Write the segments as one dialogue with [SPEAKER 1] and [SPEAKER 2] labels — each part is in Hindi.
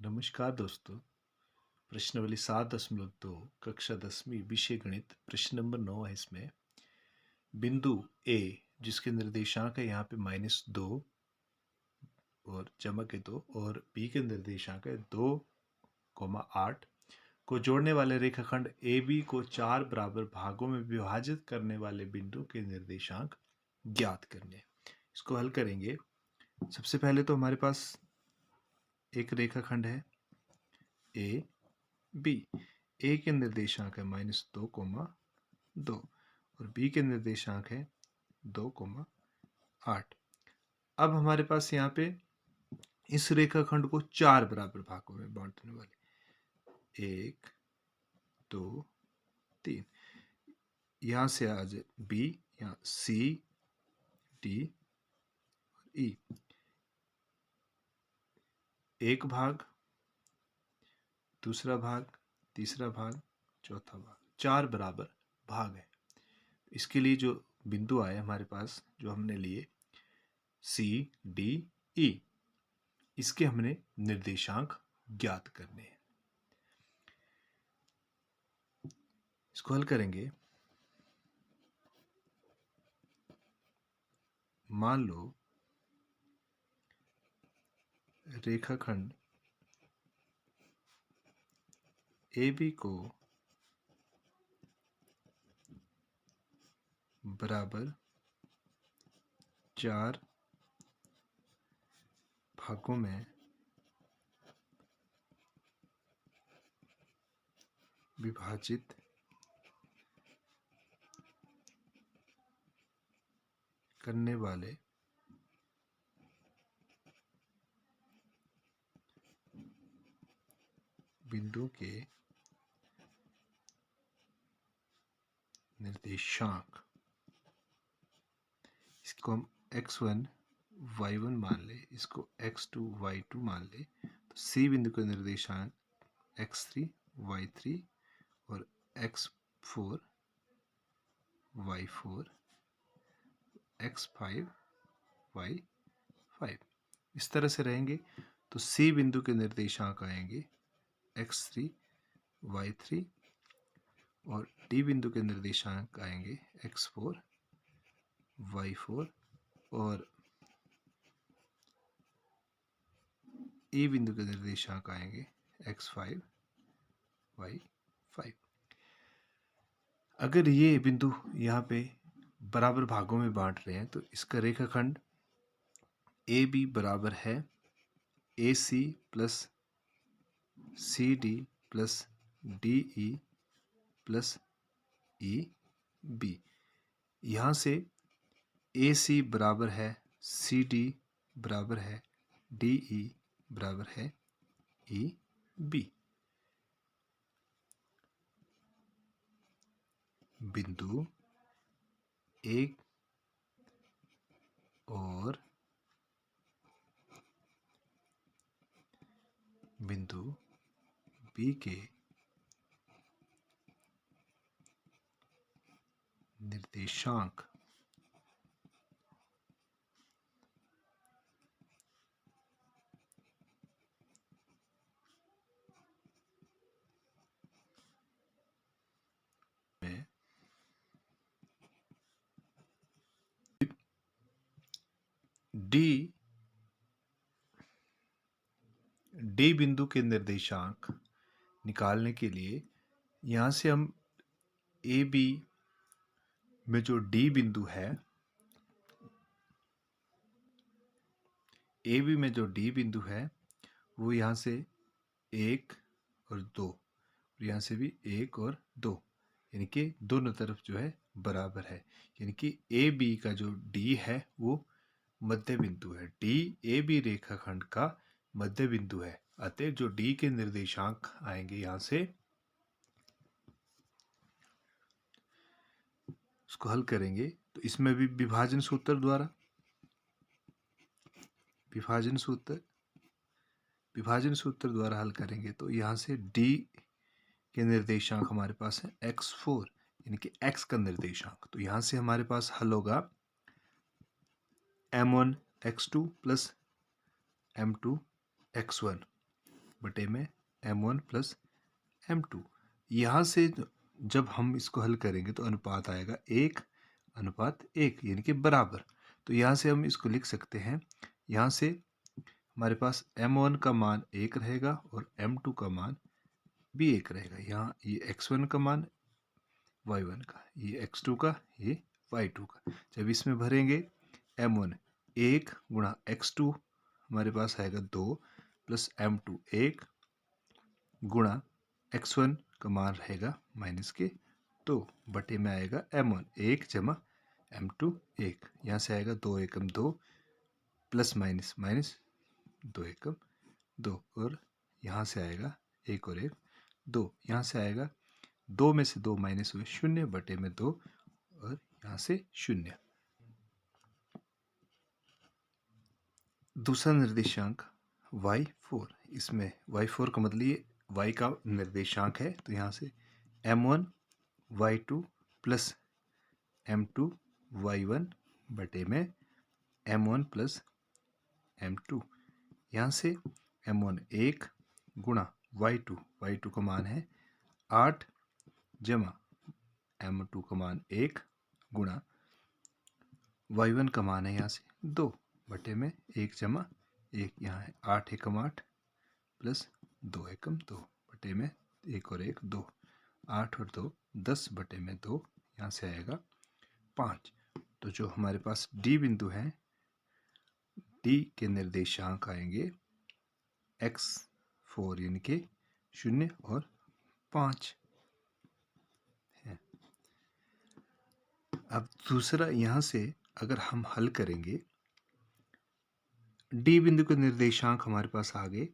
[SPEAKER 1] नमस्कार दोस्तों। प्रश्नावली 7.2 कक्षा 10वीं विषय गणित प्रश्न नंबर 9 है। इसमें बिंदु ए जिसके निर्देशांक है यहाँ पे -2 और जमा के 2 और बी के निर्देशांक है 2,8 को जोड़ने वाले रेखाखंड ए बी को 4 बराबर भागों में विभाजित करने वाले बिंदु के निर्देशांक ज्ञात करने। इसको हल करेंगे। सबसे पहले तो हमारे पास एक रेखाखंड है ए बी। ए के निर्देशांक है -2,2 और बी के निर्देशांक है 2,8। अब हमारे पास यहाँ पे इस रेखाखंड को 4 बराबर भागों में बांटने वाले 1 2 3। यहाँ से आ जाए बी, यहाँ सी डी और ई। एक भाग, दूसरा भाग, तीसरा भाग, चौथा भाग, 4 बराबर भाग है। इसके लिए जो बिंदु आए हमारे पास, जो हमने लिए सी डी ई, इसके हमने निर्देशांक ज्ञात करने हैं। इसको हल करेंगे। मान लो रेखाखंड ए बी को बराबर 4 भागों में विभाजित करने वाले बिंदु के निर्देशांक, इसको हम x1 y1 मान ले, इसको x2 y2 मान ले, तो सी बिंदु का निर्देशांक x3 y3 और x4 y4 x5 y5 इस तरह से रहेंगे। तो सी बिंदु के निर्देशांक आएंगे x3 y3 और डी बिंदु के निर्देशांक आएंगे x4 y4 और ई बिंदु के निर्देशांक आएंगे x5 y5। अगर ये बिंदु यहाँ पे बराबर भागों में बांट रहे हैं तो इसका रेखाखंड ए बी बराबर है A C plus C D plus D E plus E B. यहाँ से ए सी बराबर है सी डी बराबर है डी ई बराबर है ई बी। बिंदु ए और बिंदु बी के निर्देशांक में डी बिंदु के निर्देशांक निकालने के लिए यहाँ से हम ए बी में जो डी बिंदु है, ए बी में जो डी बिंदु है वो यहाँ से 1 और 2 और यहाँ से भी 1 और 2, यानी कि दोनों तरफ जो है बराबर है। यानी कि ए बी का जो डी है वो मध्य बिंदु है। डी ए बी रेखाखंड का मध्य बिंदु है। अतः जो डी के निर्देशांक आएंगे यहाँ से, उसको हल करेंगे तो इसमें भी विभाजन सूत्र द्वारा हल करेंगे। तो यहाँ से डी के निर्देशांक हमारे पास है x4, यानी कि x का निर्देशांक। तो यहाँ से हमारे पास हल होगा m1 x2 plus m2 x1। बटे में m1 प्लस m2। यहाँ से जब हम इसको हल करेंगे तो अनुपात आएगा 1:1 यानी कि बराबर। तो यहाँ से हम इसको लिख सकते हैं, यहाँ से हमारे पास m1 का मान 1 रहेगा और m2 का मान भी 1 रहेगा। यहाँ ये x1 का मान y1 का, ये x2 का, ये y2 का। जब इसमें भरेंगे m1 1 गुणा x2 हमारे पास आएगा 2 प्लस m2 1 गुणा x1 का मान रहेगा -2 बटे में आएगा m1 1 जमा m2 1। यहाँ से आएगा 2 एकम 2 प्लस माइनस माइनस 2 एकम 2 और यहाँ से आएगा 1 और 1 2। यहाँ से आएगा 2 में से 2 माइनस हुए 0 बटे में 2 और यहाँ से 0। दूसरा निर्देशांक y4, इसमें y4 का मतलब ये y का निर्देशांक है। तो यहाँ से m1 y2 plus m2 y1 बटे में m1 प्लस m2। यहाँ से m1 1 गुणा y2 का मान है 8 जमा m2 का मान 1 गुणा y1 का मान है यहाँ से 2 बटे में 1 जमा 1। यहाँ है 8 एकम 8 प्लस 2 एकम 2 बटे में 1 और 1 2। 8 और 2 10 बटे में 2। यहाँ से आएगा 5। तो जो हमारे पास D बिंदु है, D के निर्देशांक आएंगे x4 यानी कि 0 और 5 है। अब दूसरा, यहाँ से अगर हम हल करेंगे, D बिंदु के निर्देशांक हमारे पास आ गए।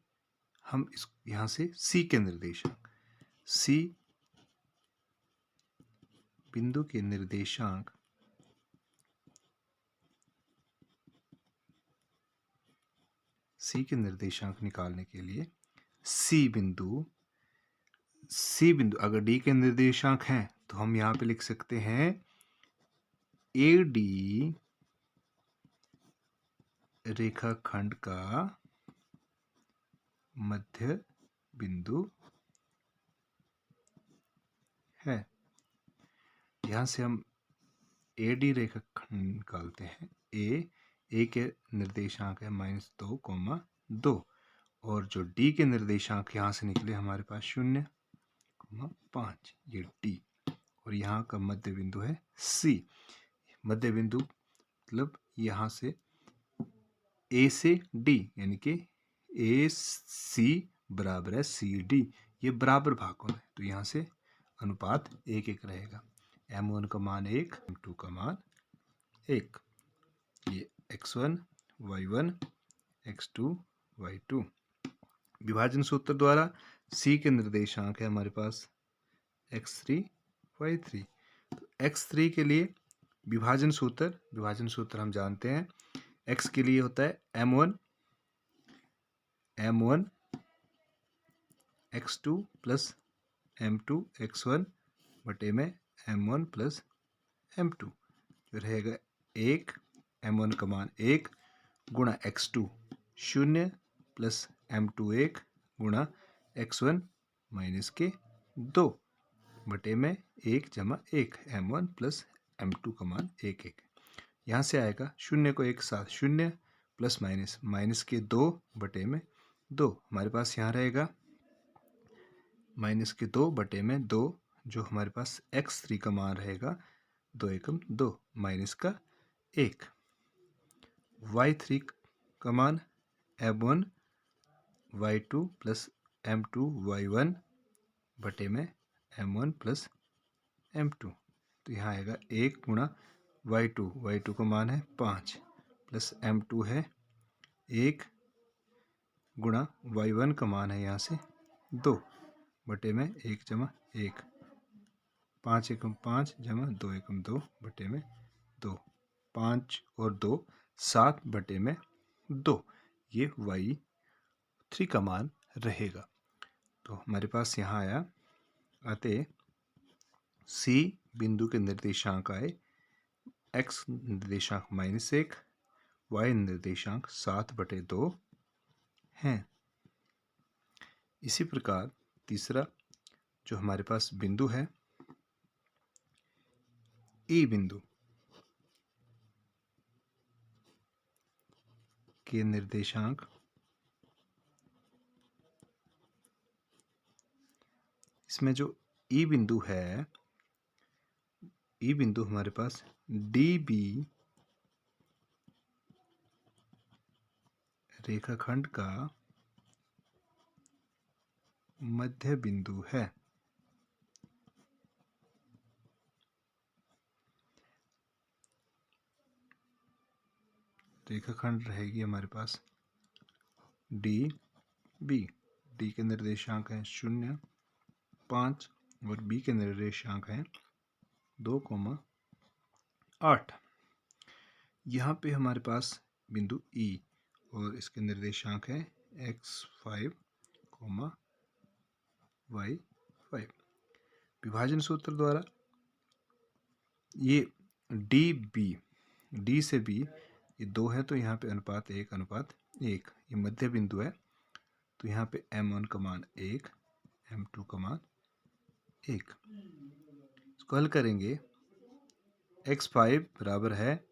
[SPEAKER 1] हम इस यहाँ से C के निर्देशांक, C बिंदु के निर्देशांक निकालने के लिए C बिंदु अगर D के निर्देशांक हैं तो हम यहाँ पे लिख सकते हैं AD रेखाखंड का मध्य बिंदु है। यहाँ से हम AD रेखाखंड निकालते हैं। A के निर्देशांक है -2, 2 और जो D के निर्देशांक यहाँ से निकले हमारे पास 0, 5, ये D और यहाँ का मध्य बिंदु है C। मध्य बिंदु मतलब यहाँ से A से D यानी कि AC बराबर है CD, ये बराबर भागों में। तो यहाँ से अनुपात 1:1 रहेगा। m1 का मान 1, m2 का मान 1। ये x1 y1 x2 y2। विभाजन सूत्र द्वारा C के निर्देशांक है हमारे पास x3 y3। तो x3 के लिए विभाजन सूत्र हम जानते हैं। x के लिए होता है m1 x2 plus m2 x1 बटे में m1 प्लस m2। जो रहेगा 1, m1 का मान 1 गुणा x2 0 प्लस m2 1 गुणा x1 माइनस के 2 बटे में 1 जमा 1 m1 प्लस m2 का मान 1:1। यहाँ से आएगा 0 को एक साथ 0 प्लस माइनस के 2 बटे में 2। हमारे पास यहाँ रहेगा -2 बटे में 2, जो हमारे पास x3 का मान रहेगा 2 एकम 2 माइनस का 1। y3 का मान m1 y2 plus m2 y1 बटे में m1 प्लस m2। तो यहाँ आएगा 1 गुणा y2 का मान है 5 प्लस m2 है 1 गुणा y1 का मान है यहाँ से 2 बटे में 1 जमा 1। 5 एकम 5 जमा 2 एकम 2 बटे में 2। 5 और 2 7 बटे में 2। ये y3 का मान रहेगा। तो हमारे पास यहाँ आया, अतः C बिंदु के निर्देशांक आए x निर्देशांक -1, y निर्देशांक 7/2 हैं। इसी प्रकार तीसरा जो हमारे पास बिंदु है ई बिंदु के निर्देशांक इसमें जो ई बिंदु है, ई बिंदु हमारे पास डी बी रेखाखंड का मध्य बिंदु है। रेखाखंड रहेगी हमारे पास डी बी। डी के निर्देशांक हैं 0, 5 और बी के निर्देशांक हैं 2,8। यहाँ पे हमारे पास बिंदु ई और इसके निर्देशांक हैं x5, y5। विभाजन सूत्र द्वारा ये डी से बी ये 2 है, तो यहाँ पे अनुपात 1:1। ये मध्य बिंदु है, तो यहाँ पे m1 का मान 1, m2 का मान 1। इसको हल करेंगे। x5 बराबर है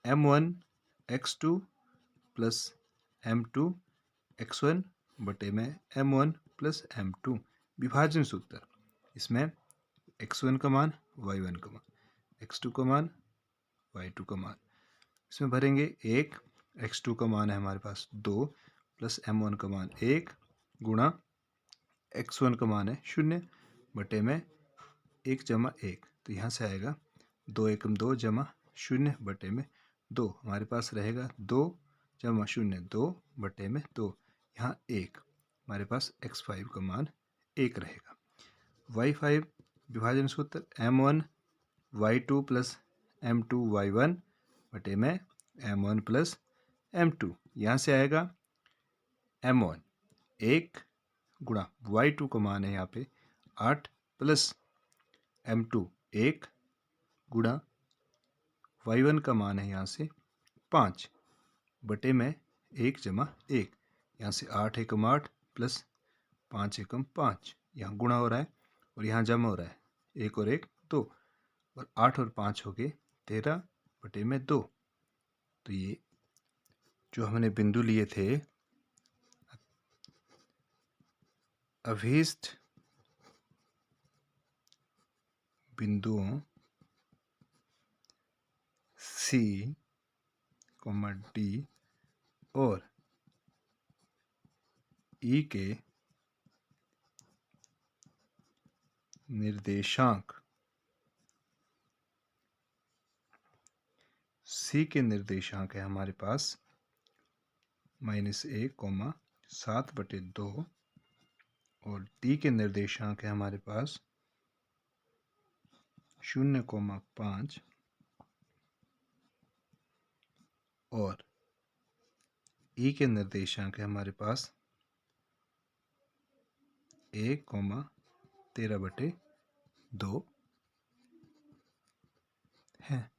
[SPEAKER 1] m1 x2 plus m2 x1 बटे में m1 प्लस m2। विभाजन सूत्र, इसमें x1 का मान y1 का मान, x2 का मान y2 का मान इसमें भरेंगे। 1 x2 का मान है हमारे पास 2 प्लस m1 का मान 1 गुणा x1 का मान है 0 बटे में 1 जमा 1, तो यहाँ से आएगा 2 एकम 2 जमा 0 बटे में 2। हमारे पास रहेगा 2 जमा 0 2 बटे में 2, यहाँ 1। हमारे पास x5 का मान 1 रहेगा। y5 विभाजन सूत्र m1 y2 plus m2 y1 बटे में m1 प्लस m2। यहाँ से आएगा m1 1 गुणा y2 का मान है यहाँ पे 8 प्लस m2 1 गुणा y1 का मान है यहाँ से 5 बटे में 1 जमा 1। यहाँ से 8 एकम 8 प्लस 5 एकम 5, यहाँ गुणा हो रहा है और यहाँ जमा हो रहा है। 1 और 1 2 और 8 और 5 हो गए 13 बटे में 2। तो ये जो हमने बिंदु लिए थे अभीष्ट बिंदुओं C, D और E के निर्देशांक, C के निर्देशांक है हमारे पास -1, 7/2 और D के निर्देशांक है हमारे पास 0,5 और E के निर्देशांक है हमारे पास 1,13/2 है।